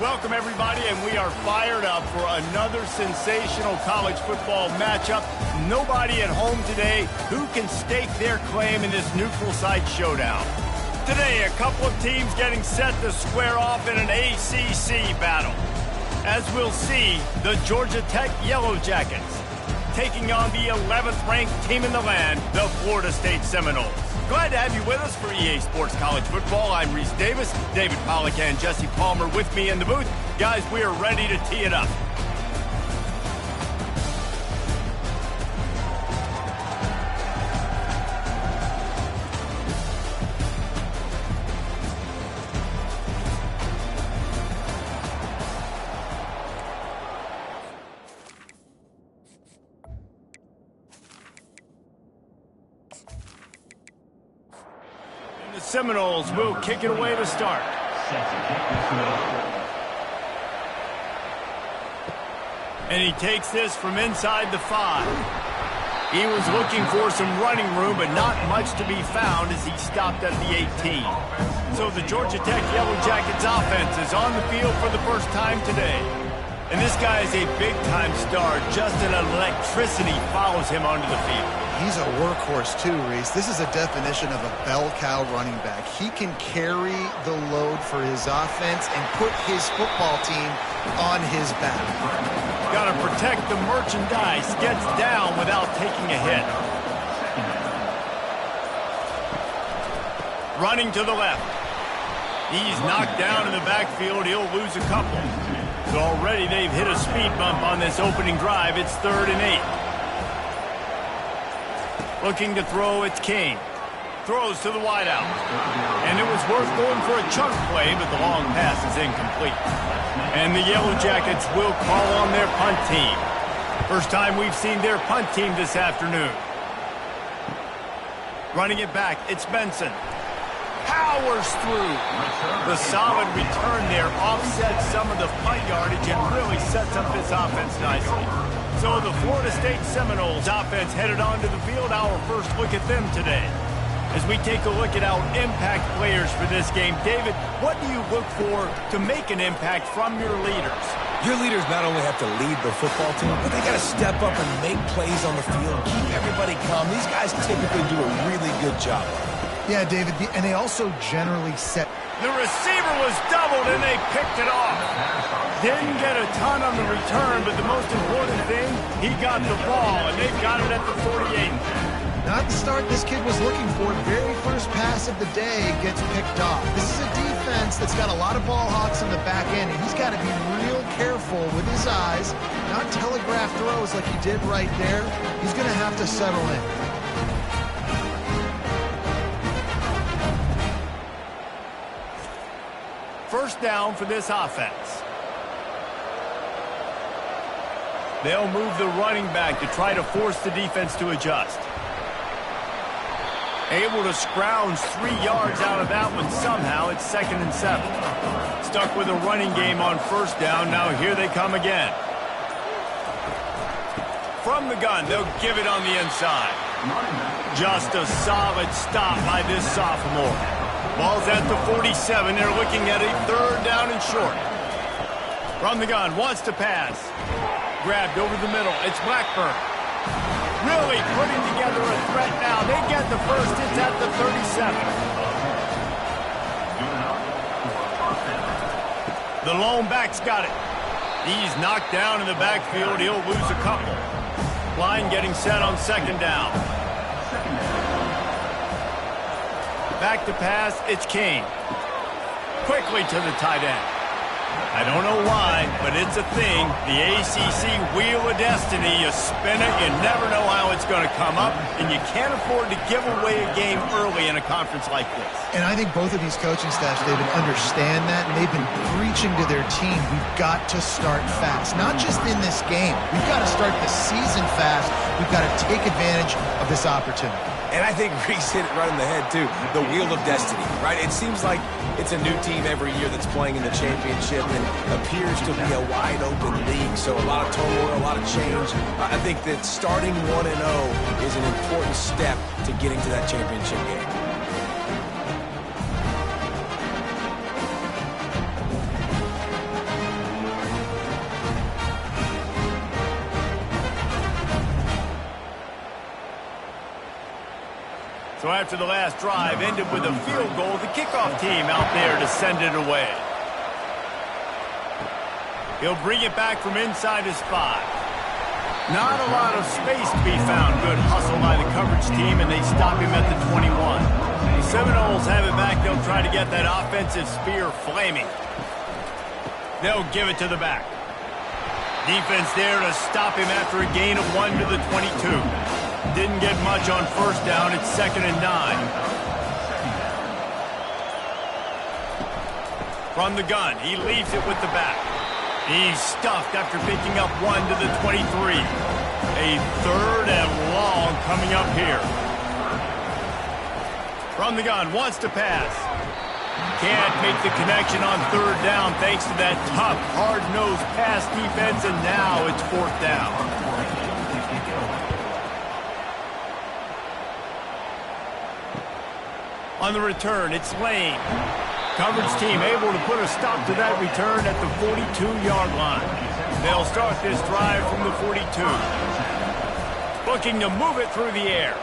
Welcome, everybody, and we are fired up for another sensational college football matchup. Nobody at home today who can stake their claim in this neutral site showdown. Today, a couple of teams getting set to square off in an ACC battle. As we'll see, the Georgia Tech Yellow Jackets taking on the 11th ranked team in the land, the Florida State Seminoles. Glad to have you with us for EA Sports College Football. I'm Reese Davis, David Pollack and Jesse Palmer with me in the booth. Guys, we are ready to tee it up. The Seminoles will kick it away to start. And he takes this from inside the 5. He was looking for some running room, but not much to be found as he stopped at the 18. So the Georgia Tech Yellow Jackets offense is on the field for the first time today. And this guy is a big-time star. Just an electricity follows him onto the field. He's a workhorse too, Reese. This is a definition of a bell cow running back. He can carry the load for his offense and put his football team on his back. Got to protect the merchandise. Gets down without taking a hit. Running to the left. He's knocked down in the backfield. He'll lose a couple. So already they've hit a speed bump on this opening drive. It's 3rd and 8. Looking to throw, it's King. Throws to the wideout. And it was worth going for a chunk play, but the long pass is incomplete. And the Yellow Jackets will call on their punt team. First time we've seen their punt team this afternoon. Running it back, it's Benson. Powers through. The solid return there offsets some of the punt yardage and really sets up this offense nicely. So the Florida State Seminoles offense headed onto the field. Our first look at them today. As we take a look at our impact players for this game, David, what do you look for to make an impact from your leaders? Your leaders not only have to lead the football team, but they got to step up and make plays on the field, keep everybody calm. These guys typically do a really good job. Yeah, David, and they also generally set. The receiver was doubled, and they picked it off. Didn't get a ton on the return, but the most important thing, he got the ball, and they've got it at the 48. Not the start this kid was looking for. Very first pass of the day gets picked off. This is a defense that's got a lot of ball hawks in the back end, and he's got to be real careful with his eyes, not telegraph throws like he did right there. He's going to have to settle in. First down for this offense. They'll move the running back to try to force the defense to adjust. Able to scrounge 3 yards out of that one somehow. It's 2nd and 7. Stuck with a running game on first down. Now here they come again. From the gun, they'll give it on the inside. Just a solid stop by this sophomore. Ball's at the 47. They're looking at a 3rd down and short. From the gun, wants to pass. Grabbed over the middle. It's Blackburn. Really putting together a threat now. They get the first. It's at the 37. The lone back's got it. He's knocked down in the backfield. He'll lose a couple. Line getting set on 2nd down. Back to pass, it's King. Quickly to the tight end. I don't know why, but it's a thing. The ACC Wheel of Destiny, you spin it, you never know how it's going to come up, and you can't afford to give away a game early in a conference like this. And I think both of these coaching staffs, David, understand that, and they've been preaching to their team, we've got to start fast. Not just in this game. We've got to start the season fast. We've got to take advantage of this opportunity. And I think Reese hit it right in the head, too. The Wheel of Destiny, right? It seems like it's a new team every year that's playing in the championship and appears to be a wide-open league. So a lot of turmoil, a lot of change. I think that starting 1-0 is an important step to getting to that championship game. So after the last drive ended with a field goal, the kickoff team out there to send it away. He'll bring it back from inside his 5. Not a lot of space to be found. Good hustle by the coverage team, and they stop him at the 21. The Seminoles have it back. They'll try to get that offensive spear flaming. They'll give it to the back. Defense there to stop him after a gain of 1 to the 22. Didn't get much on first down. It's 2nd and 9. From the gun, he leaves it with the back. He's stuffed after picking up 1 to the 23. A 3rd and long coming up here. From the gun, wants to pass. Can't make the connection on 3rd down thanks to that tough, hard-nosed pass defense, and now it's 4th down. On the return, it's Lane. Coverage team able to put a stop to that return at the 42-yard line. They'll start this drive from the 42. Looking to move it through the air.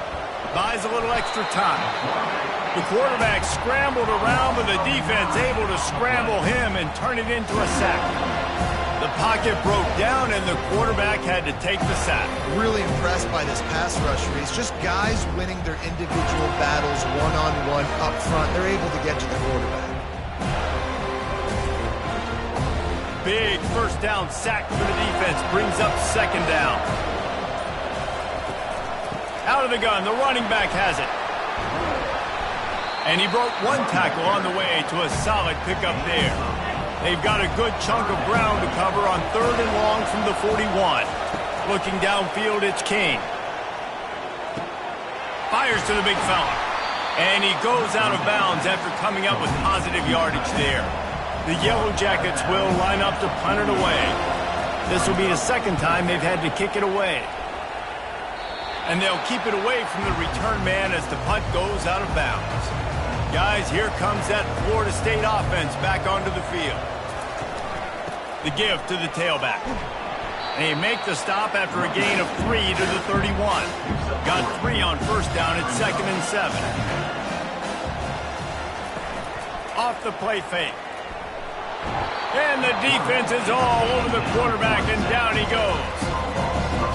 Buys a little extra time. The quarterback scrambled around, but the defense able to scramble him and turn it into a sack. The pocket broke down, and the quarterback had to take the sack. Really impressed by this pass rush, Reese. Just guys winning their individual battles one-on-one up front. They're able to get to the quarterback. Big first down sack for the defense. Brings up 2nd down. Out of the gun, the running back has it. And he broke 1 tackle on the way to a solid pickup there. They've got a good chunk of ground to cover on 3rd and long from the 41. Looking downfield, it's King. Fires to the big fella. And he goes out of bounds after coming up with positive yardage there. The Yellow Jackets will line up to punt it away. This will be the 2nd time they've had to kick it away. And they'll keep it away from the return man as the punt goes out of bounds. Guys, here comes that Florida State offense back onto the field. The give to the tailback. They make the stop after a gain of 3 to the 31. Got 3 on first down at 2nd and 7. Off the play fake. And the defense is all over the quarterback, and down he goes.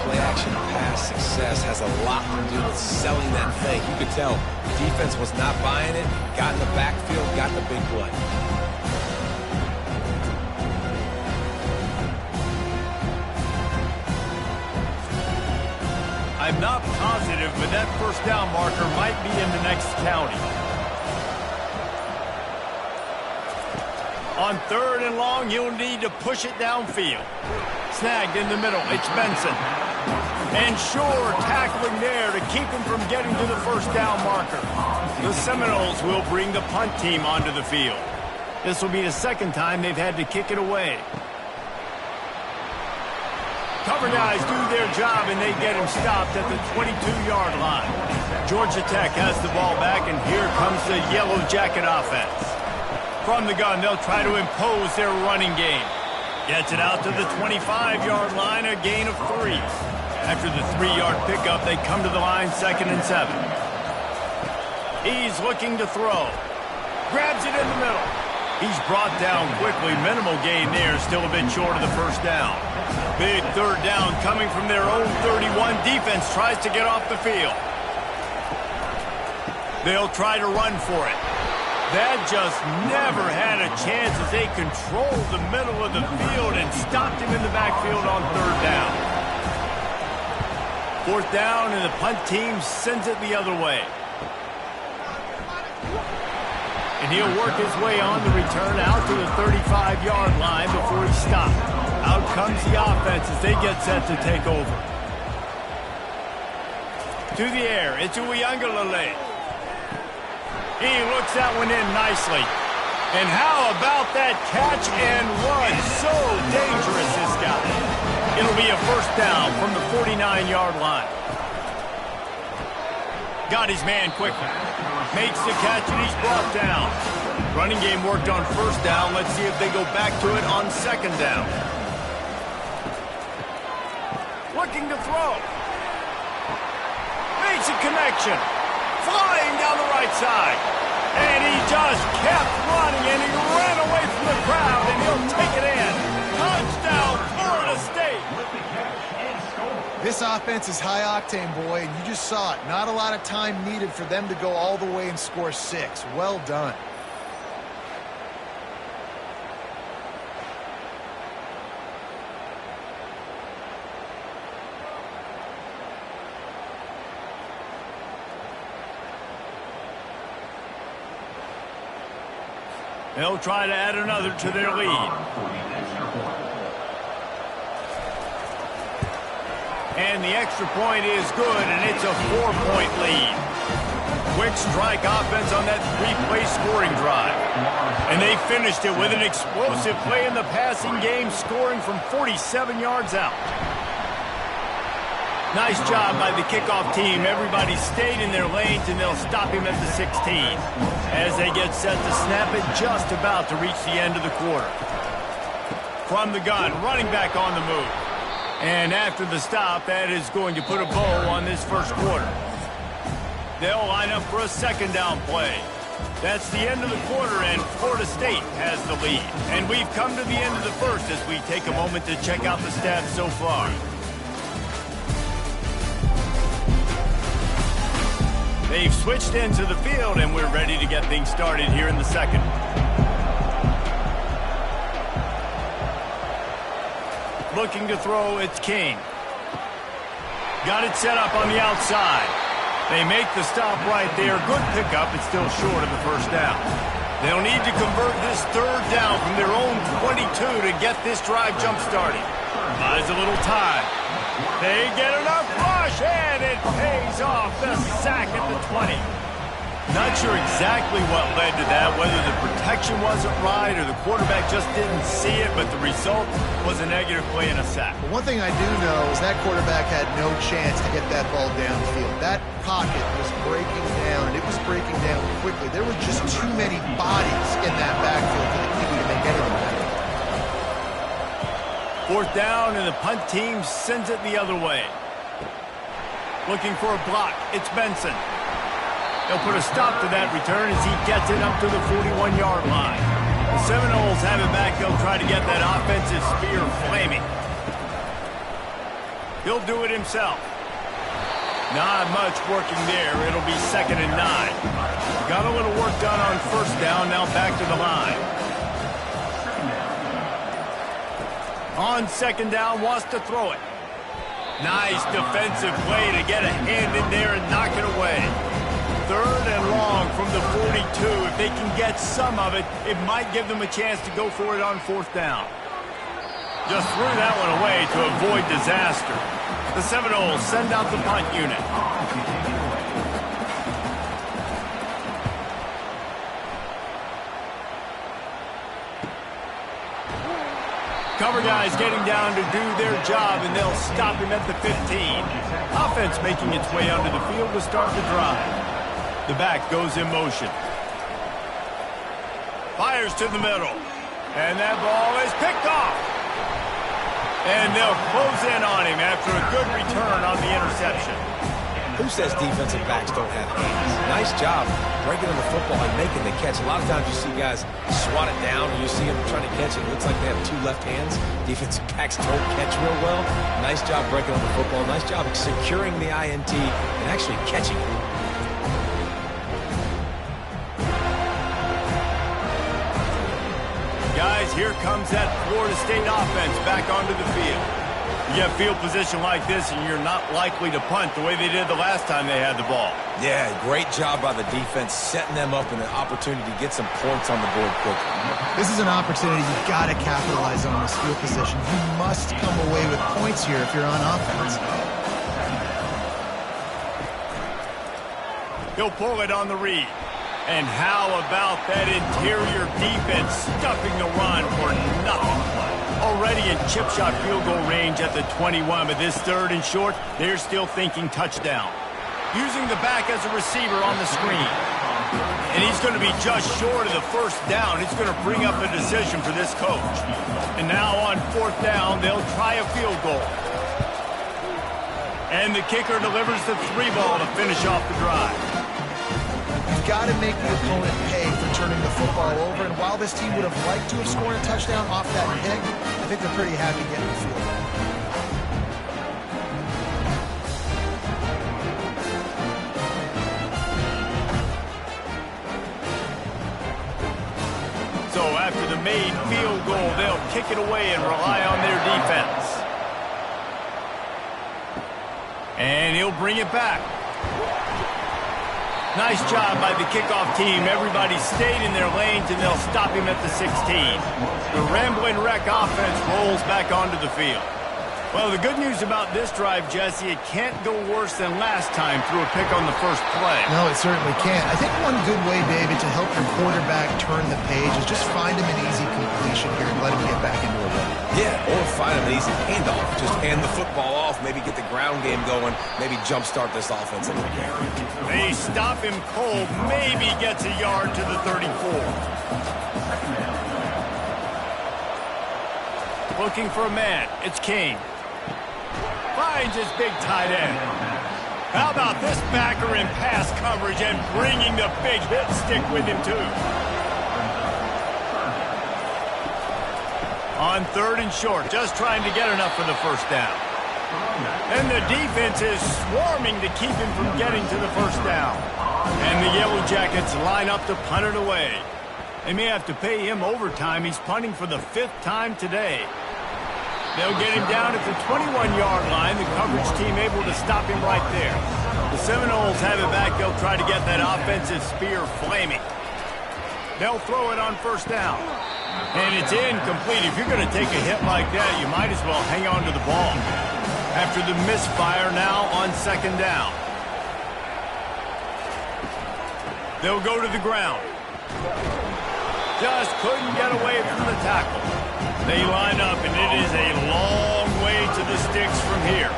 Play-action pass success has a lot to do with selling that fake. You could tell the defense was not buying it, got in the backfield, got the big play. I'm not positive, but that first down marker might be in the next county. On 3rd and long, you'll need to push it downfield. Snagged in the middle, it's Benson. And Shore tackling there to keep him from getting to the first down marker. The Seminoles will bring the punt team onto the field. This will be the 2nd time they've had to kick it away. Cover guys do their job, and they get him stopped at the 22-yard line. Georgia Tech has the ball back, and here comes the Yellow Jacket offense. From the gun, they'll try to impose their running game. Gets it out to the 25-yard line, a gain of 3. After the 3-yard pickup, they come to the line 2nd and 7. He's looking to throw. Grabs it in the middle. He's brought down quickly. Minimal gain there, still a bit short of the first down. Big 3rd down coming from their own 31. Defense tries to get off the field. They'll try to run for it. That just never had a chance as they controlled the middle of the field and stopped him in the backfield on 3rd down. 4th down, and the punt team sends it the other way. And he'll work his way on the return out to the 35-yard line before he's stopped. Out comes the offense as they get set to take over. To the air, it's Uiagalelei. He looks that one in nicely. And how about that catch and run? So dangerous, this guy. It'll be a first down from the 49-yard line. Got his man quickly. Makes the catch, and he's brought down. Running game worked on first down. Let's see if they go back to it on 2nd down. Looking to throw. Makes a connection. flying down the right side. And he just kept running, and he ran away from the crowd, and he'll take it in. Touchdown, Florida State. This offense is high octane, boy, and you just saw it. Not a lot of time needed for them to go all the way and score 6. Well done. They'll try to add another to their lead. And the extra point is good, and it's a 4-point lead. Quick strike offense on that 3-play scoring drive. And they finished it with an explosive play in the passing game, scoring from 47 yards out. Nice job by the kickoff team. Everybody stayed in their lanes, and they'll stop him at the 16 as they get set to snap it, just about to reach the end of the quarter. From the gun, running back on the move. And after the stop, that is going to put a bow on this first quarter. They'll line up for a second down play. That's the end of the quarter, and Florida State has the lead. And we've come to the end of the first as we take a moment to check out the stats so far. They've switched into the field, and we're ready to get things started here in the second. Looking to throw, it's King. Got it set up on the outside. They make the stop right there. Good pickup. It's still short of the first down. They'll need to convert this third down from their own 22 to get this drive jump-started. Buys a little time. They get enough rush, and it pays off. The sack at the 20. Not sure exactly what led to that, whether the protection wasn't right or the quarterback just didn't see it, but the result was a negative play and a sack. But one thing I do know is that quarterback had no chance to get that ball downfield. That pocket was breaking down, and it was breaking down quickly. There were just too many bodies in that backfield for the QB to make anything happen. Fourth down, and the punt team sends it the other way. Looking for a block. It's Benson. They'll put a stop to that return as he gets it up to the 41-yard line. The Seminoles have it back. They'll try to get that offensive spear flaming. He'll do it himself. Not much working there. It'll be 2nd and 9. Got a little work done on first down. Now back to the line. On 2nd down, wants to throw it. Nice defensive play to get a hand in there and knock it away. 3rd and long from the 42. If they can get some of it, it might give them a chance to go for it on 4th down. Just threw that one away to avoid disaster. The Seminoles send out the punt unit. Cover guys getting down to do their job, and they'll stop him at the 15. Offense making its way onto the field to start the drive. The back goes in motion. Fires to the middle. And that ball is picked off. And they'll close in on him after a good return on the interception. Who says defensive backs don't have hands? Nice job breaking on the football and making the catch. A lot of times you see guys swat it down and you see them trying to catch it. It looks like they have 2 left hands. Defensive backs don't catch real well. Nice job breaking on the football. Nice job securing the INT and actually catching it. Guys, here comes that Florida State offense back onto the field. You get field position like this, and you're not likely to punt the way they did the last time they had the ball. Yeah, great job by the defense, setting them up in an opportunity to get some points on the board quickly. This is an opportunity you've got to capitalize on this field position. You must come away with points here if you're on offense. He'll pull it on the read. And how about that interior defense stuffing the run for nothing? Already in chip shot field goal range at the 21, but this 3rd and short, they're still thinking touchdown. Using the back as a receiver on the screen. And he's going to be just short of the first down. It's going to bring up a decision for this coach. And now on 4th down, they'll try a field goal. And the kicker delivers the 3 ball to finish off the drive. got to make the opponent pay for turning the football over. And while this team would have liked to have scored a touchdown off that pick, I think they're pretty happy getting the field goal. So after the made field goal, they'll kick it away and rely on their defense. And he'll bring it back. Nice job by the kickoff team. Everybody stayed in their lanes, and they'll stop him at the 16. The Rambling Wreck offense rolls back onto the field. Well, the good news about this drive, Jesse, it can't go worse than last time through a pick on the first play. No, it certainly can't. I think one good way, David, to help your quarterback turn the page is just find him an easy completion here and let him get back into a rhythm. Yeah, or find him an easy handoff. Just hand the football off, maybe get the ground game going, maybe jumpstart this offense a little bit. They stop him cold, maybe gets a yard to the 34. Looking for a man. It's Kane. Finds his big tight end. How about this backer in pass coverage and bringing the big hit stick with him, too? On 3rd and short, just trying to get enough for the first down. And the defense is swarming to keep him from getting to the first down. And the Yellow Jackets line up to punt it away. They may have to pay him overtime. He's punting for the 5th time today. They'll get him down at the 21-yard line. The coverage team able to stop him right there. The Seminoles have it back. They'll try to get that offensive spear flaming. They'll throw it on first down. And it's incomplete. If you're going to take a hit like that, you might as well hang on to the ball. After the misfire, now on 2nd down. They'll go to the ground. Just couldn't get away from the tackle. They line up, and it is a long way to the sticks from here.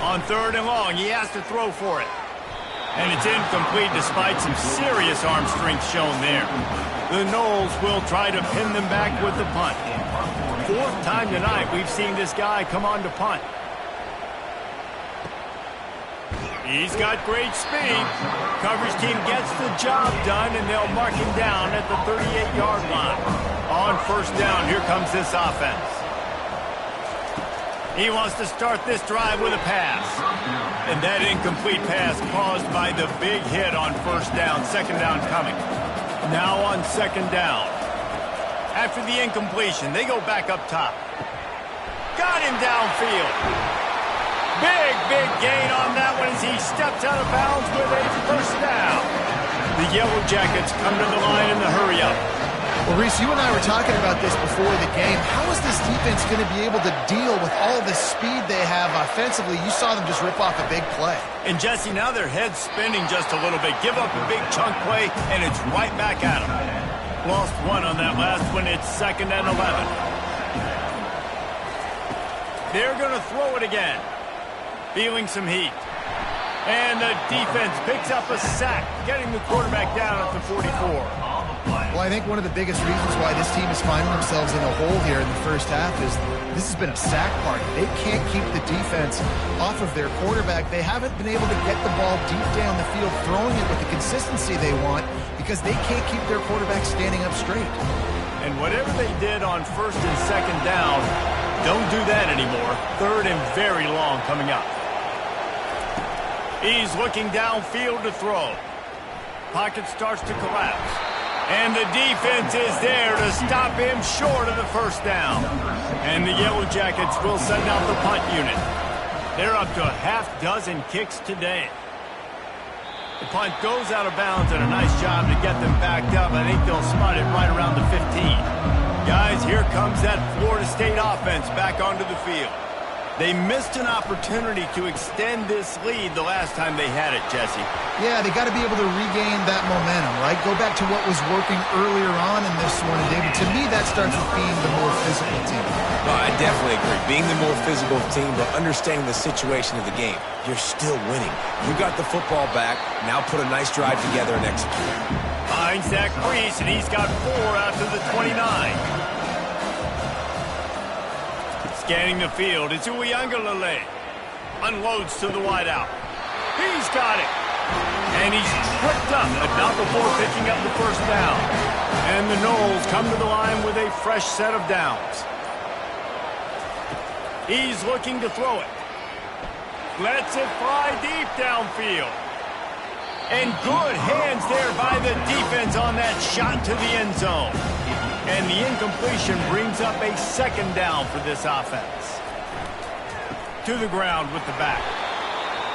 On 3rd and long, he has to throw for it. And it's incomplete despite some serious arm strength shown there. The Noles will try to pin them back with the punt. 4th time tonight we've seen this guy come on to punt. He's got great speed. Coverage team gets the job done, and they'll mark him down at the 38-yard line. On first down, here comes this offense. He wants to start this drive with a pass. And that incomplete pass caused by the big hit on first down. 2nd down coming. Now on 2nd down. After the incompletion, they go back up top. Got him downfield. Big gain on that one as he steps out of bounds with a first down. The Yellow Jackets come to the line in the hurry up. Well, Reese, you and I were talking about this before the game. How is this defense going to be able to deal with all the speed they have offensively? You saw them just rip off a big play. And, Jesse, now their head's spinning just a little bit. Give up a big chunk play, and it's right back at them. Lost one on that last one. It's 2nd and 11. They're going to throw it again. Feeling some heat. And the defense picks up a sack, getting the quarterback down at the 44. Well, I think one of the biggest reasons why this team is finding themselves in a hole here in the first half is this has been a sack party. They can't keep the defense off of their quarterback. They haven't been able to get the ball deep down the field, throwing it with the consistency they want because they can't keep their quarterback standing up straight. And whatever they did on 1st and 2nd down, don't do that anymore. 3rd and very long coming up. He's looking downfield to throw. Pocket starts to collapse. And the defense is there to stop him short of the first down. And the Yellow Jackets will send out the punt unit. They're up to a half-dozen kicks today. The punt goes out of bounds, and a nice job to get them backed up. I think they'll spot it right around the 15. Guys, here comes that Florida State offense back onto the field. They missed an opportunity to extend this lead the last time they had it, Jesse. Yeah, they got to be able to regain that momentum, right? Go back to what was working earlier on in this one, and David, to me, that starts with being the more physical team. No, I definitely agree. Being the more physical team, but understanding the situation of the game. You're still winning. You got the football back. Now put a nice drive together and execute. Finds that crease, and he's got 4 out to the 29. Scanning the field, it's Uiagalelei. Unloads to the wideout. He's got it. And he's tripped up, but not before picking up the first down. And the Noles come to the line with a fresh set of downs. He's looking to throw it. Lets it fly deep downfield. And good hands there by the defense on that shot to the end zone. And the incompletion brings up a second down for this offense. To the ground with the back.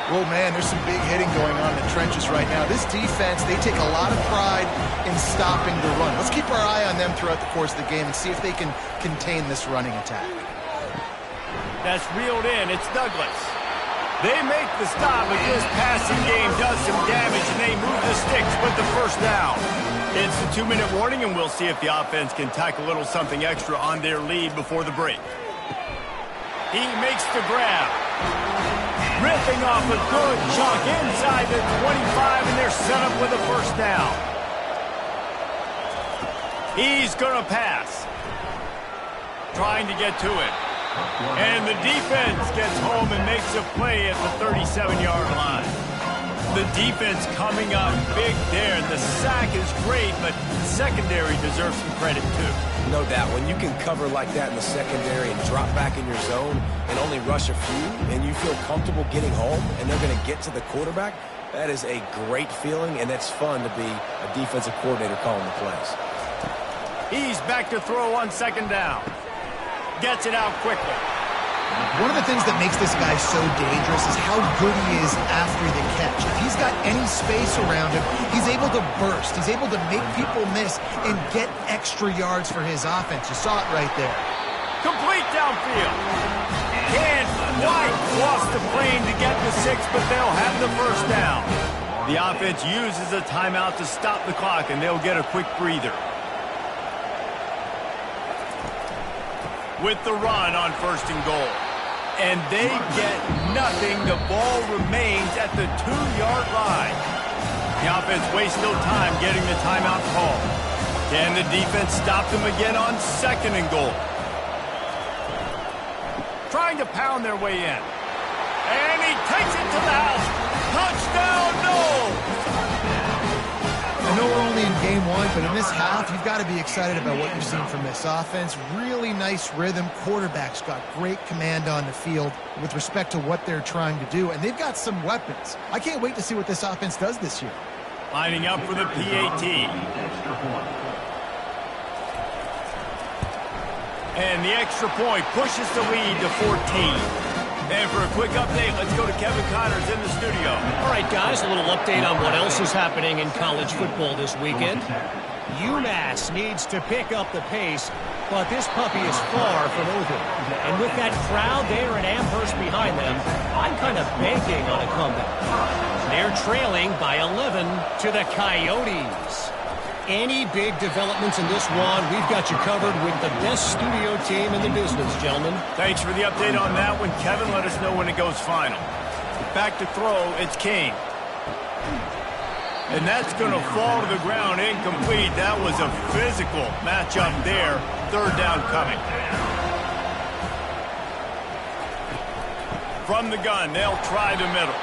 Oh, man, there's some big hitting going on in the trenches right now. This defense, they take a lot of pride in stopping the run. Let's keep our eye on them throughout the course of the game and see if they can contain this running attack. That's reeled in. It's Douglas. They make the stop, but this passing game does some damage, and they move the sticks with the first down. It's the 2-minute warning, and we'll see if the offense can tack a little something extra on their lead before the break. He makes the grab. Ripping off a good chunk inside the 25, and they're set up with a first down. He's going to pass. Trying to get to it. And the defense gets home and makes a play at the 37-yard line. The defense coming up big there. The sack is great, but secondary deserves some credit too. No doubt. When you can cover like that in the secondary and drop back in your zone and only rush a few, and you feel comfortable getting home and they're going to get to the quarterback, that is a great feeling, and it's fun to be a defensive coordinator calling the plays. He's back to throw on second down. Gets it out quickly. One of the things that makes this guy so dangerous is how good he is after the catch. If he's got any space around him, he's able to burst. He's able to make people miss and get extra yards for his offense. You saw it right there. Complete downfield. Can't quite cross the plane to get the 6, but they'll have the first down. The offense uses a timeout to stop the clock, and they'll get a quick breather. With the run on first and goal. And they get nothing. The ball remains at the 2-yard line. The offense wastes no time getting the timeout call. Can the defense stop them again on second and goal? Trying to pound their way in. And he takes it to the house. Touchdown, no! I know we're only in game one, but in this half, you've got to be excited about what you've seen from this offense. Really nice rhythm. Quarterback's got great command on the field with respect to what they're trying to do, and they've got some weapons. I can't wait to see what this offense does this year. Lining up for the PAT. And the extra point pushes the lead to 14. And for a quick update, let's go to Kevin Connors in the studio. All right, guys, a little update on what else is happening in college football this weekend. UMass needs to pick up the pace, but this puppy is far from over. And with that crowd there in Amherst behind them, I'm kind of banking on a comeback. They're trailing by 11 to the Coyotes. Any big developments in this one, we've got you covered with the best studio team in the business, gentlemen. Thanks for the update on that one, Kevin. Let us know when it goes final. Back to throw, it's Kane. And that's going to fall to the ground incomplete. That was a physical matchup there. Third down coming. From the gun, they'll try the middle.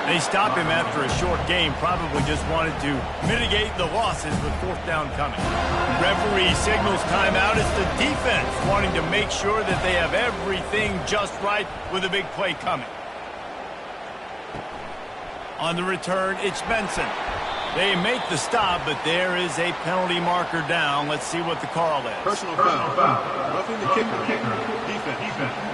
They stop him after a short game. Probably just wanted to mitigate the losses with fourth down coming. Referee signals timeout. It's the defense wanting to make sure that they have everything just right with a big play coming. On the return, it's Benson. They make the stop, but there is a penalty marker down. Let's see what the call is. Personal foul. Roughing the kicker. Defense.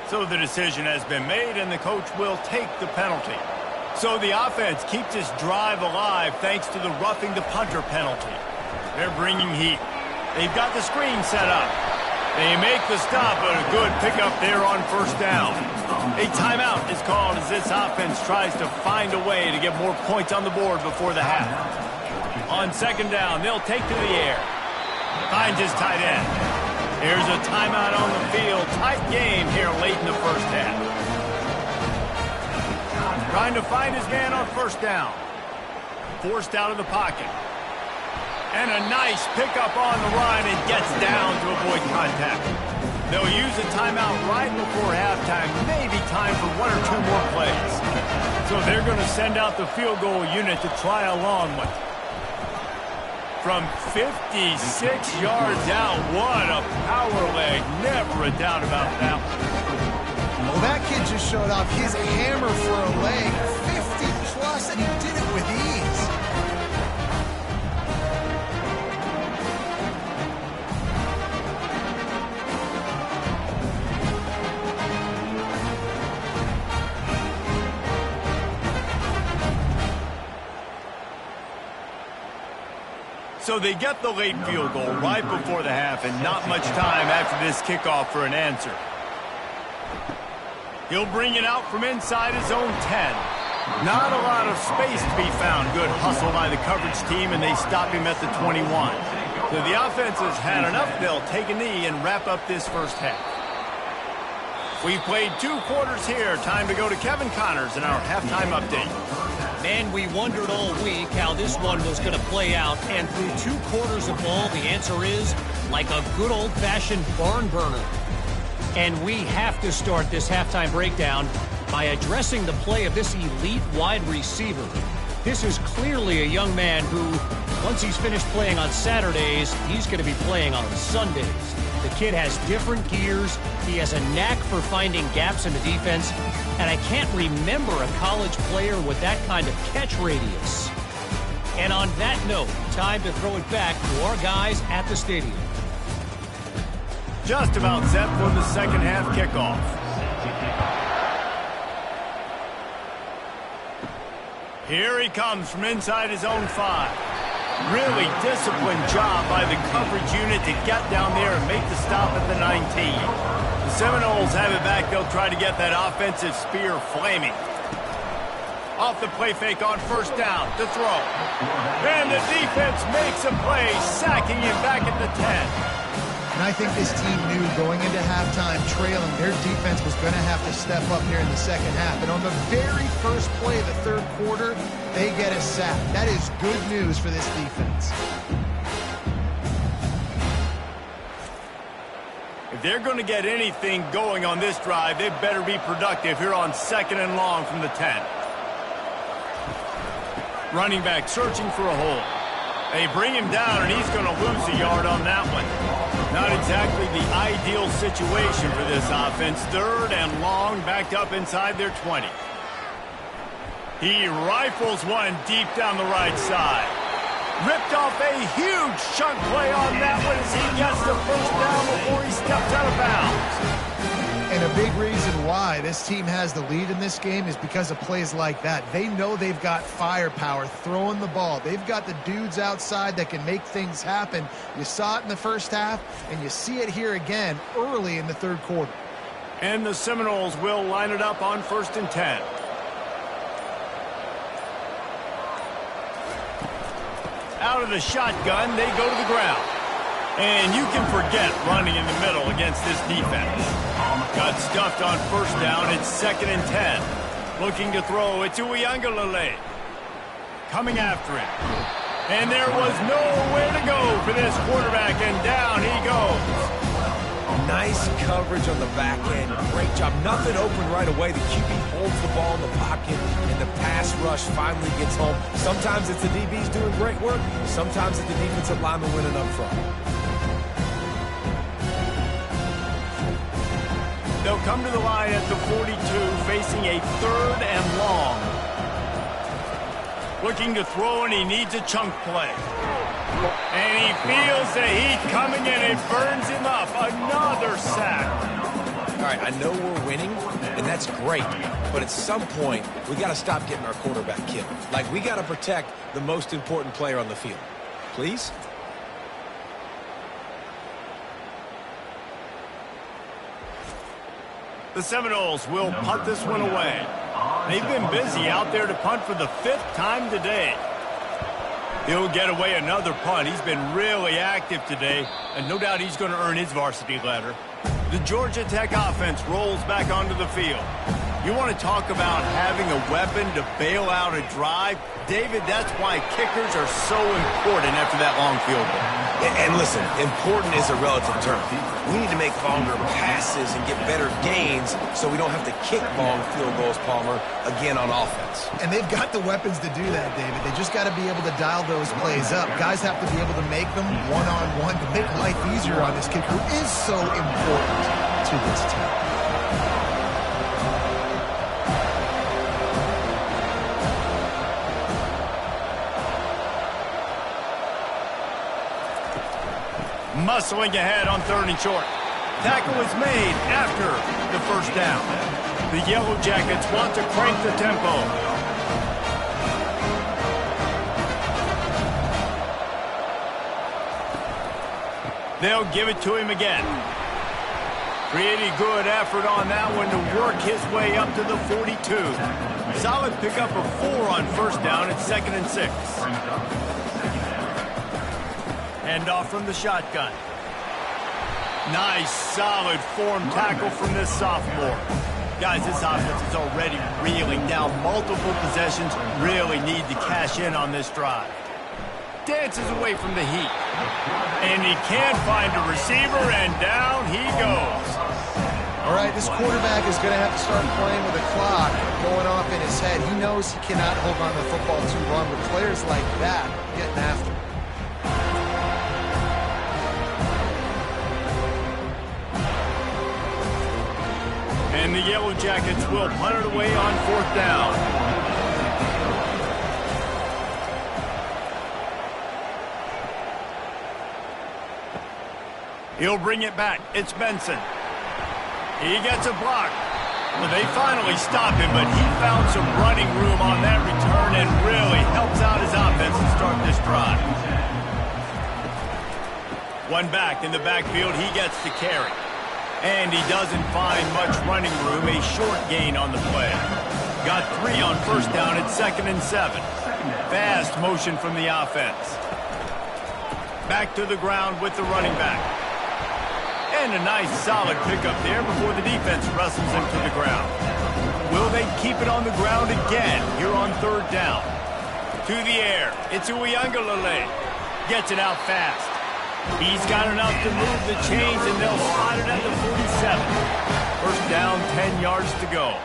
So the decision has been made, and the coach will take the penalty. So the offense keeps this drive alive thanks to the roughing the punter penalty. They're bringing heat. They've got the screen set up. They make the stop, but a good pickup there on first down. A timeout is called as this offense tries to find a way to get more points on the board before the half. On second down, they'll take to the air. Finds his tight end. Here's a timeout on the field. Tight game here late in the first half. Trying to find his man on first down. Forced out of the pocket. And a nice pickup on the line and gets down to avoid contact. They'll use a timeout right before halftime, maybe time for 1 or 2 more plays. So they're going to send out the field goal unit to try a long one. From 56 yards out, what a power leg. Never a doubt about that one. Well, that kid just showed off his hammer for a leg, 50 plus, and he did it with ease. So they get the late field goal right before the half, and not much time after this kickoff for an answer. He'll bring it out from inside his own 10. Not a lot of space to be found. Good hustle by the coverage team, and they stop him at the 21. So the offense has had enough. They'll take a knee and wrap up this first half. We've played 2 quarters here. Time to go to Kevin Connors in our halftime update. Man, we wondered all week how this one was going to play out, and through 2 quarters of ball, the answer is like a good old-fashioned barn burner. And we have to start this halftime breakdown by addressing the play of this elite wide receiver. This is clearly a young man who, once he's finished playing on Saturdays, he's going to be playing on Sundays. The kid has different gears. He has a knack for finding gaps in the defense. And I can't remember a college player with that kind of catch radius. And on that note, time to throw it back to our guys at the stadium. Just about set for the second half kickoff. Here he comes from inside his own 5. Really disciplined job by the coverage unit to get down there and make the stop at the 19. The Seminoles have it back. They'll try to get that offensive spear flaming. Off the play fake on first down to throw. And the defense makes a play, sacking him back at the 10. And I think this team knew going into halftime trailing, their defense was going to have to step up here in the second half. And on the very first play of the third quarter, they get a sack. That is good news for this defense. If they're going to get anything going on this drive, they better be productive here on 2nd and long from the 10. Running back searching for a hole. They bring him down, and he's going to lose a yard on that one. Not exactly the ideal situation for this offense. 3rd and long, backed up inside their 20. He rifles one deep down the right side. Ripped off a huge chunk play on that one as he gets the first down before he steps out of bounds. And a big reason why this team has the lead in this game is because of plays like that. They know they've got firepower throwing the ball. They've got the dudes outside that can make things happen. You saw it in the first half, and you see it here again early in the third quarter. And the Seminoles will line it up on 1st and 10. Out of the shotgun, they go to the ground. And you can forget running in the middle against this defense. Got stuffed on first down. It's 2nd and 10. Looking to throw it to Uiagalelei. Coming after it. And there was nowhere to go for this quarterback, and down he goes. Nice coverage on the back end. Great job. Nothing open right away. The QB holds the ball in the pocket, and the pass rush finally gets home. Sometimes it's the DBs doing great work. Sometimes it's the defensive lineman winning up front. They'll come to the line at the 42, facing a 3rd and long. Looking to throw, and he needs a chunk play. And he feels the heat coming in. It burns him up. Another sack. All right, I know we're winning, and that's great. But at some point, we got to stop getting our quarterback killed. Like, we got to protect the most important player on the field. Please? The Seminoles will punt this one away. They've been busy out there to punt for the 5th time today. He'll get away another punt. He's been really active today, and no doubt he's going to earn his varsity letter. The Georgia Tech offense rolls back onto the field. You want to talk about having a weapon to bail out a drive? David, that's why kickers are so important after that long field goal. And listen, important is a relative term. We need to make longer passes and get better gains so we don't have to kick long field goals, Palmer, again on offense. And they've got the weapons to do that, David. They just got to be able to dial those plays up. Guys have to be able to make them one-on-one to make life easier on this kid who is so important to this team. Muscling ahead on 3rd and short. Tackle is made after the first down. The Yellow Jackets want to crank the tempo. They'll give it to him again. Pretty good effort on that one to work his way up to the 42. Solid pickup of 4 on first down. It's 2nd and 6. Hand off from the shotgun. Nice, solid form tackle from this sophomore. Guys, this offense is already reeling down multiple possessions. Really need to cash in on this drive. Dances away from the heat. And he can't find a receiver, and down he goes. All right, this quarterback is going to have to start playing with a clock going off in his head. He knows he cannot hold on to the football too long, but players like that getting after him. And the Yellow Jackets will punt it away on 4th down. He'll bring it back. It's Benson. He gets a block. Well, they finally stop him, but he found some running room on that return and really helps out his offense to start this drive. One back in the backfield. He gets the carry. And he doesn't find much running room. A short gain on the play. Got 3 on first down at 2nd and 7. Fast motion from the offense. Back to the ground with the running back. And a nice solid pickup there before the defense wrestles him to the ground. Will they keep it on the ground again here on 3rd down? To the air. It's Uiagalelei. Gets it out fast. He's got enough to move the chains, and they'll slide it at the 47. First down, 10 yards to go.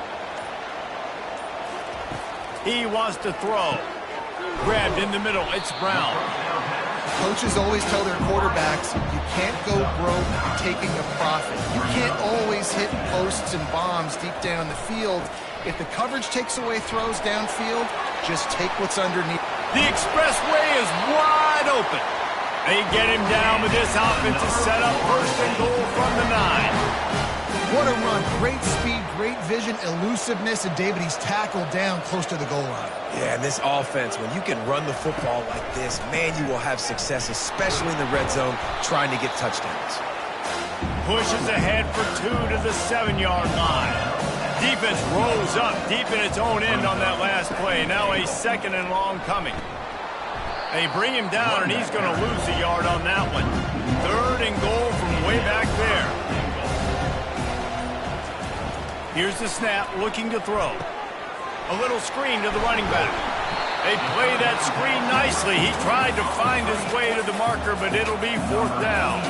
He wants to throw. Grabbed in the middle. It's Brown. Coaches always tell their quarterbacks, you can't go broke taking a profit. You can't always hit posts and bombs deep down the field. If the coverage takes away throws downfield, just take what's underneath. The expressway is wide open. They get him down, but this offense is set up 1st and goal from the 9. What a run. Great speed, great vision, elusiveness, and David, he's tackled down close to the goal line. Yeah, and this offense, when you can run the football like this, man, you will have success, especially in the red zone, trying to get touchdowns. Pushes ahead for 2 to the 7-yard line. Defense rolls up deep in its own end on that last play. Now a 2nd and long coming. They bring him down, and he's going to lose a yard on that one. 3rd and goal from way back there. Here's the snap, looking to throw. A little screen to the running back. They play that screen nicely. He tried to find his way to the marker, but it'll be 4th down.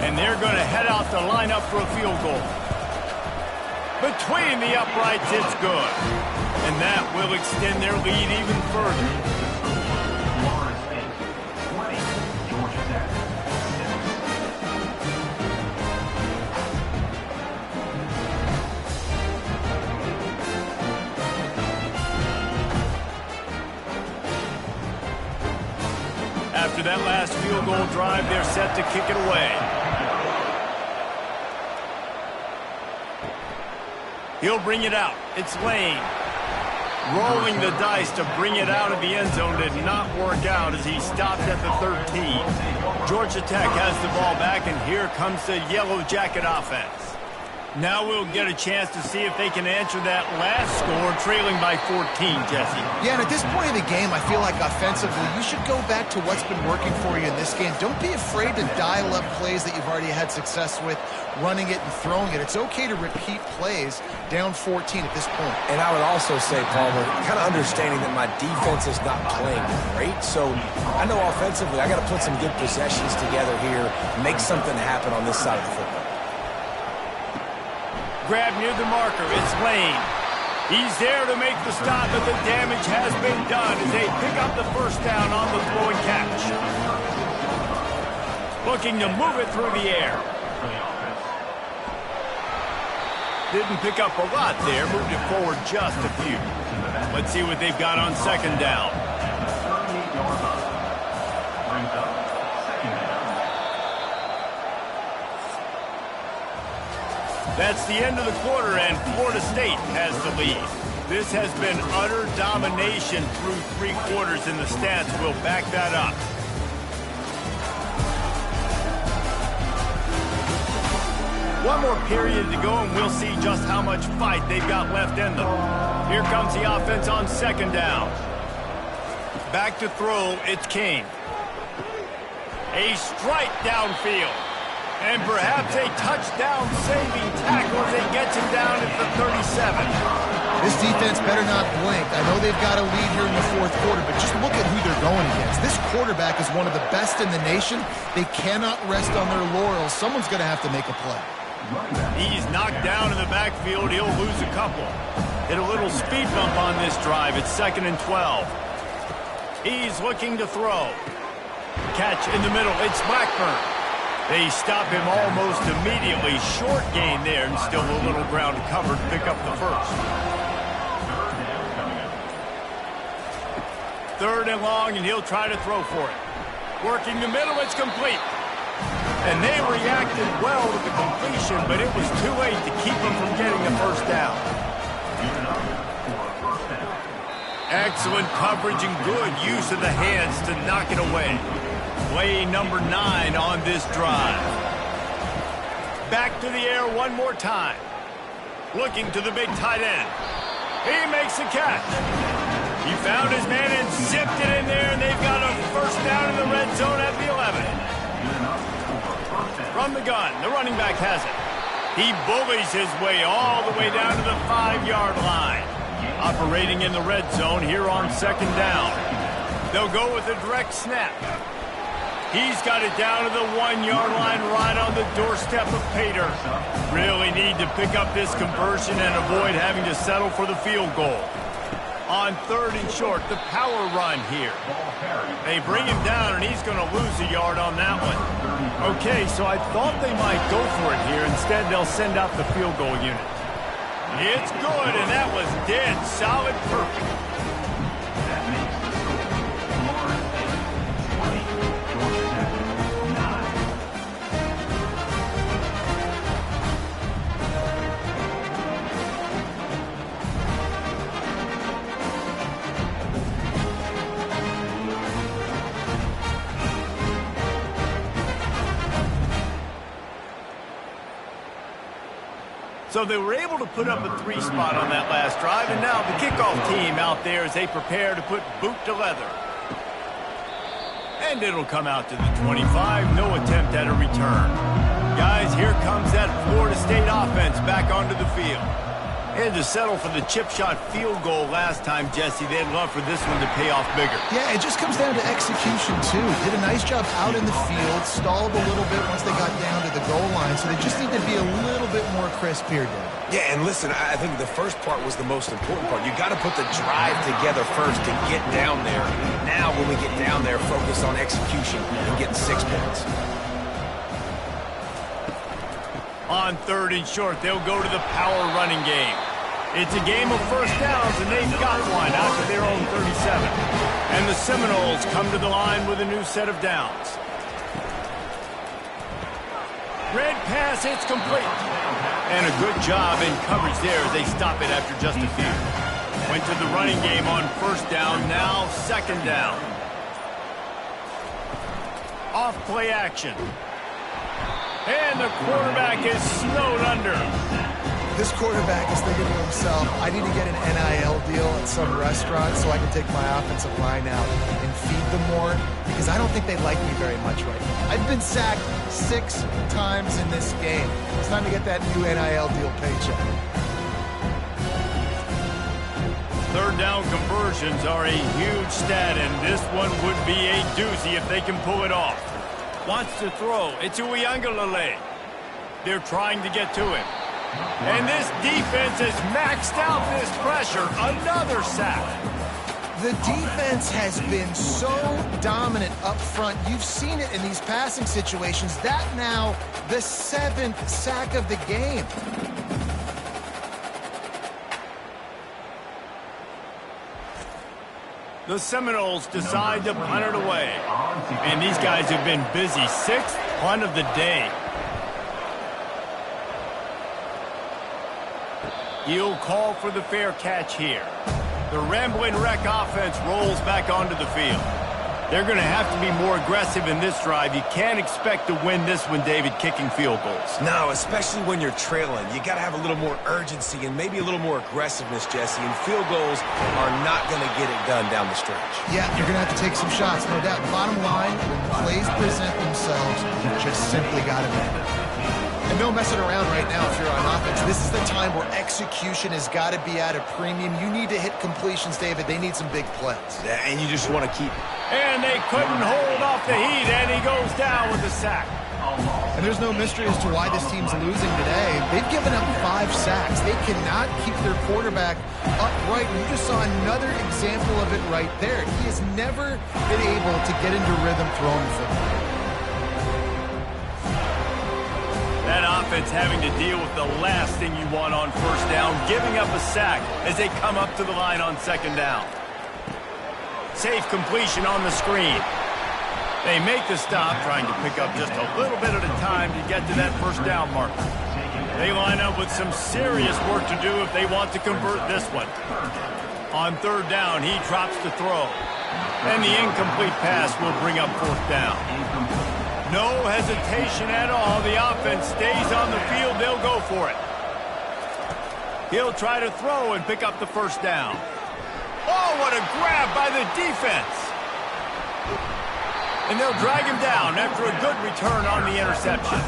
And they're going to head out to line up for a field goal. Between the uprights, it's good. And that will extend their lead even further. After that last field goal drive, they're set to kick it away. He'll bring it out. It's Lane. Rolling the dice to bring it out of the end zone did not work out as he stopped at the 13. Georgia Tech has the ball back, and here comes the Yellow Jacket offense. Now we'll get a chance to see if they can answer that last score, trailing by 14, Jesse. Yeah, and at this point in the game, I feel like offensively, you should go back to what's been working for you in this game. Don't be afraid to dial up plays that you've already had success with, running it and throwing it. It's okay to repeat plays down 14 at this point. And I would also say, Palmer, kind of understanding that my defense is not playing great, so I know offensively I got to put some good possessions together here, make something happen on this side of the football. Grab near the marker, it's Lane. He's there to make the stop, but the damage has been done as they pick up the first down on the throw and catch. Looking to move it through the air. Didn't pick up a lot there, moved it forward just a few. Let's see what they've got on second down. That's the end of the quarter, and Florida State has the lead. This has been utter domination through 3 quarters, and the stats will back that up. One more period to go, and we'll see just how much fight they've got left in them. Here comes the offense on second down. Back to throw, it's King. A strike downfield. And perhaps a touchdown-saving tackle as they get him down at the 37. This defense better not blink. I know they've got a lead here in the fourth quarter, but just look at who they're going against. This quarterback is one of the best in the nation. They cannot rest on their laurels. Someone's going to have to make a play. He's knocked down in the backfield. He'll lose a couple. Hit a little speed bump on this drive. It's 2nd and 12. He's looking to throw. Catch in the middle. It's Blackburn. They stop him almost immediately. Short gain there, and still a little ground covered to pick up the first. 3rd and long, and he'll try to throw for it. Working the middle, it's complete. And they reacted well to the completion, but it was too late to keep them from getting the first down. Excellent coverage and good use of the hands to knock it away. Play number 9 on this drive. Back to the air one more time. Looking to the big tight end. He makes the catch. He found his man and zipped it in there, and they've got a first down in the red zone at the 11. From the gun, the running back has it. He bullies his way all the way down to the 5-yard line. Operating in the red zone here on second down. They'll go with a direct snap. He's got it down to the 1-yard line right on the doorstep of Pater. Really need to pick up this conversion and avoid having to settle for the field goal. On 3rd and short, the power run here. They bring him down, and he's going to lose a yard on that one. Okay, so I thought they might go for it here. Instead, they'll send out the field goal unit. It's good, and that was dead solid perfect. So they were able to put up a 3 spot on that last drive, and now the kickoff team out there as they prepare to put boot to leather. And it'll come out to the 25, no attempt at a return. Guys, here comes that Florida State offense back onto the field. And to settle for the chip shot field goal last time, Jesse, they'd love for this one to pay off bigger. Yeah, it just comes down to execution, too. Did a nice job out in the field, stalled a little bit once they got down to the goal line, so they just need to be a little bit more crisp here, Dave. Yeah, and listen, I think the first part was the most important part. You got to put the drive together first to get down there. Now, when we get down there, focus on execution and getting 6 points. On 3rd and short, they'll go to the power running game. It's a game of first downs, and they've got one out to their own 37. And the Seminoles come to the line with a new set of downs. Red pass, it's complete. And a good job in coverage there as they stop it after just a few. Went to the running game on first down, now second down. Off play action. And the quarterback is snowed under. This quarterback is thinking to himself, I need to get an NIL deal at some restaurant so I can take my offensive line out and feed them more, because I don't think they like me very much right now. I've been sacked 6 times in this game. It's time to get that new NIL deal paycheck. Third down conversions are a huge stat, and this one would be a doozy if they can pull it off. Wants to throw. It's Uiagalelei. They're trying to get to him. And this defense has maxed out this pressure. Another sack. The defense has been so dominant up front. You've seen it in these passing situations. That now the 7th sack of the game. The Seminoles decide to punt it away. And these guys have been busy. 6th punt of the day. He'll call for the fair catch here. The Ramblin' Wreck offense rolls back onto the field. They're going to have to be more aggressive in this drive. You can't expect to win this one, David, kicking field goals. No, especially when you're trailing. You got to have a little more urgency and maybe a little more aggressiveness, Jesse. And field goals are not going to get it done down the stretch. Yeah, you're going to have to take some shots, no doubt. Bottom line, when plays present themselves, you just simply got to make it. And no messing around right now if you're on offense. This is the time where execution has got to be at a premium. You need to hit completions, David. They need some big plays. Yeah, and you just want to keep... And they couldn't hold off the heat, and he goes down with the sack. And there's no mystery as to why this team's losing today. They've given up 5 sacks. They cannot keep their quarterback upright. You just saw another example of it right there. He has never been able to get into rhythm throwing the football. That offense having to deal with the last thing you want on first down, giving up a sack as they come up to the line on 2nd down. Safe completion on the screen. They make the stop, trying to pick up just a little bit at a time to get to that first down marker. They line up with some serious work to do if they want to convert this one. On 3rd down, he drops the throw. And the incomplete pass will bring up 4th down. No hesitation at all. The offense stays on the field. They'll go for it. He'll try to throw and pick up the first down. Oh, what a grab by the defense. And they'll drag him down after a good return on the interception.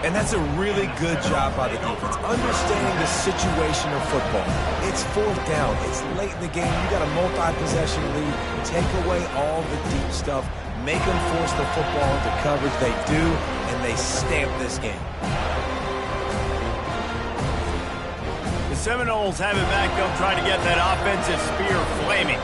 And that's a really good job by the defense, understanding the situation of football. It's 4th down. It's late in the game. You got a multi-possession lead. Take away all the deep stuff. Make them force the football into coverage. They do, and they stamp this game. The Seminoles have it back. They'll try to get that offensive spear flaming.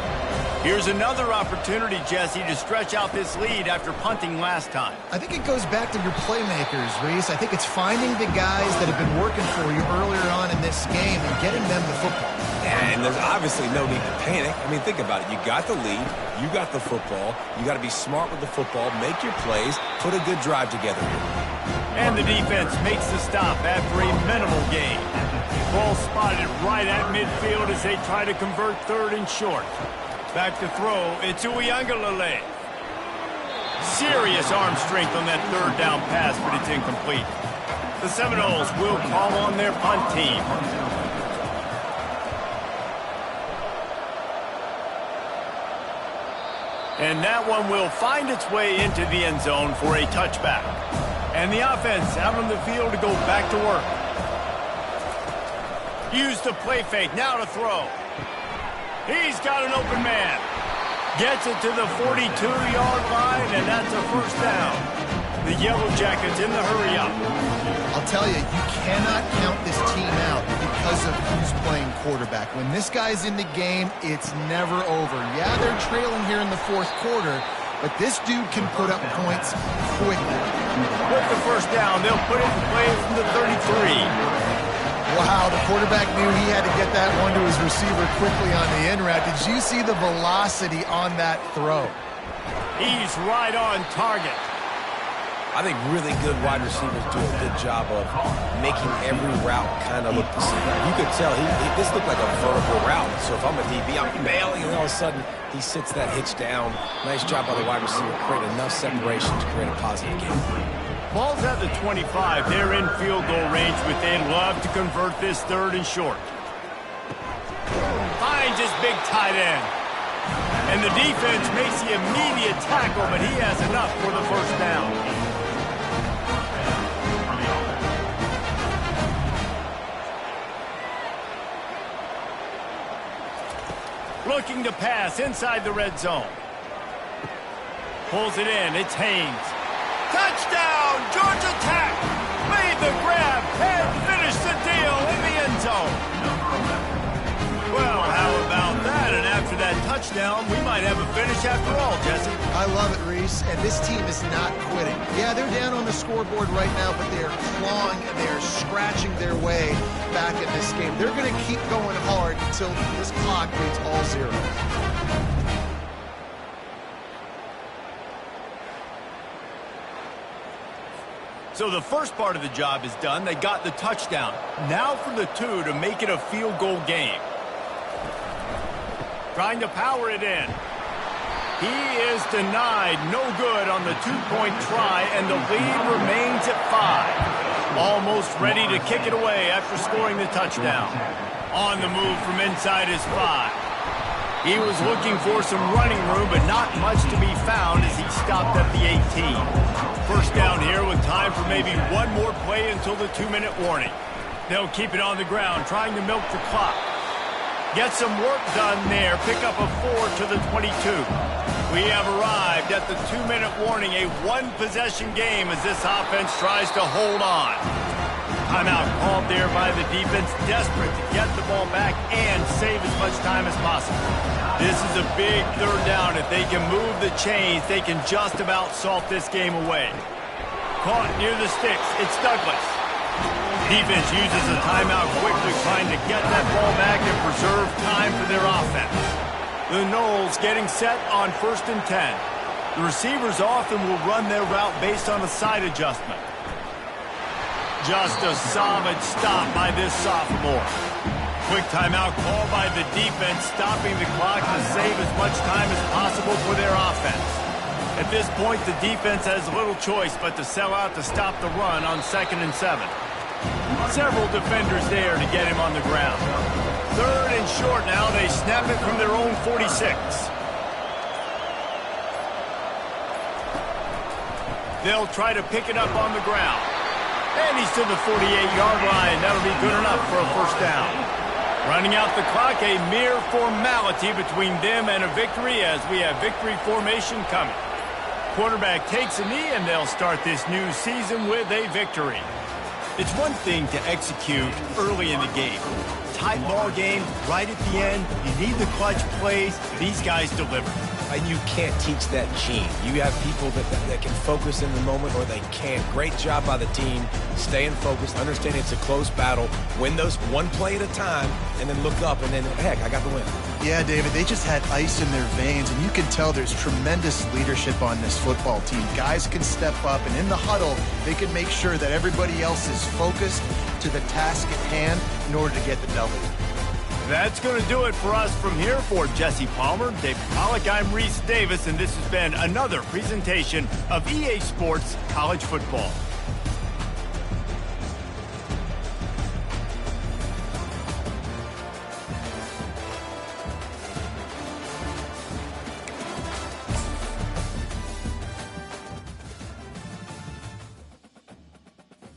Here's another opportunity, Jesse, to stretch out this lead after punting last time. I think it goes back to your playmakers, Reese. I think it's finding the guys that have been working for you earlier on in this game and getting them the football. And there's obviously no need to panic. I mean, think about it. You got the lead. You got the football. You got to be smart with the football. Make your plays. Put a good drive together here. And the defense makes the stop after a minimal gain. Ball spotted right at midfield as they try to convert 3rd and short. Back to throw. It's Uiagalelei. Serious arm strength on that 3rd down pass, but it's incomplete. The Seminoles will call on their punt team. And that one will find its way into the end zone for a touchback. And the offense out on the field to go back to work. Use the play fake. Now to throw. He's got an open man. Gets it to the 42-yard line, and that's a first down. The Yellow Jackets in the hurry-up. I'll tell you, you cannot count this team out because of who's playing quarterback. When this guy's in the game, it's never over. Yeah, they're trailing here in the 4th quarter, but this dude can put up points quickly. With the first down, they'll put it in play from the 33. Wow, the quarterback knew he had to get that one to his receiver quickly on the in route. Did you see the velocity on that throw? He's right on target. I think really good wide receivers do a good job of making every route kind of look the same. You could tell this looked like a vertical route. So if I'm a DB, I'm bailing, and all of a sudden he sits that hitch down. Nice job by the wide receiver, create enough separation to create a positive game. Ball's at the 25. They're in field goal range, but they'd love to convert this third and short. Finds his big tight end. And the defense makes the immediate tackle, but he has enough for the first down. Looking to pass inside the red zone. Pulls it in. It's Haynes. Touchdown! Georgia Tech made the grab and finished the deal in the end zone. Well, how about that? And after that touchdown, we might have a finish after all, Jesse. I love it, Reese, and this team is not quitting. Yeah, they're down on the scoreboard right now, but they are clawing and they are scratching their way back in this game. They're going to keep going hard until this clock reads all zeros. So the first part of the job is done. They got the touchdown. Now for the two to make it a field goal game. Trying to power it in. He is denied. No good on the two-point try, and the lead remains at 5. Almost ready to kick it away after scoring the touchdown. On the move from inside his 5. He was looking for some running room, but not much to be found as he stopped at the 18. First down here with time for maybe one more play until the 2-minute warning. They'll keep it on the ground, trying to milk the clock. Get some work done there. Pick up a 4 to the 22. We have arrived at the 2-minute warning, a one-possession game as this offense tries to hold on. Timeout called there by the defense, desperate to get the ball back and save as much time as possible. This is a big third down. If they can move the chains, they can just about salt this game away. Caught near the sticks. It's Douglas. Defense uses a timeout quickly, trying to get that ball back and preserve time for their offense. The Noles getting set on 1st and 10. The receivers often will run their route based on a side adjustment. Just a solid stop by this sophomore. Quick timeout called by the defense, stopping the clock to save as much time as possible for their offense. At this point, the defense has little choice but to sell out to stop the run on 2nd and 7. Several defenders there to get him on the ground. 3rd and short now. They snap it from their own 46. They'll try to pick it up on the ground. And he's to the 48-yard line. That'll be good enough for a first down. Running out the clock, a mere formality between them and a victory as we have victory formation coming. Quarterback takes a knee, and they'll start this new season with a victory. It's one thing to execute early in the game. Tight ball game, right at the end. You need the clutch plays. These guys deliver. And you can't teach that gene. You have people that can focus in the moment or they can't. Great job by the team, staying focused, understanding it's a close battle, win those one play at a time, and then look up and then, heck, I got the win. Yeah, David, they just had ice in their veins, and you can tell there's tremendous leadership on this football team. Guys can step up, and in the huddle, they can make sure that everybody else is focused to the task at hand in order to get the W. That's going to do it for us from here. For Jesse Palmer, David Pollack, I'm Reese Davis, and this has been another presentation of EA Sports College Football.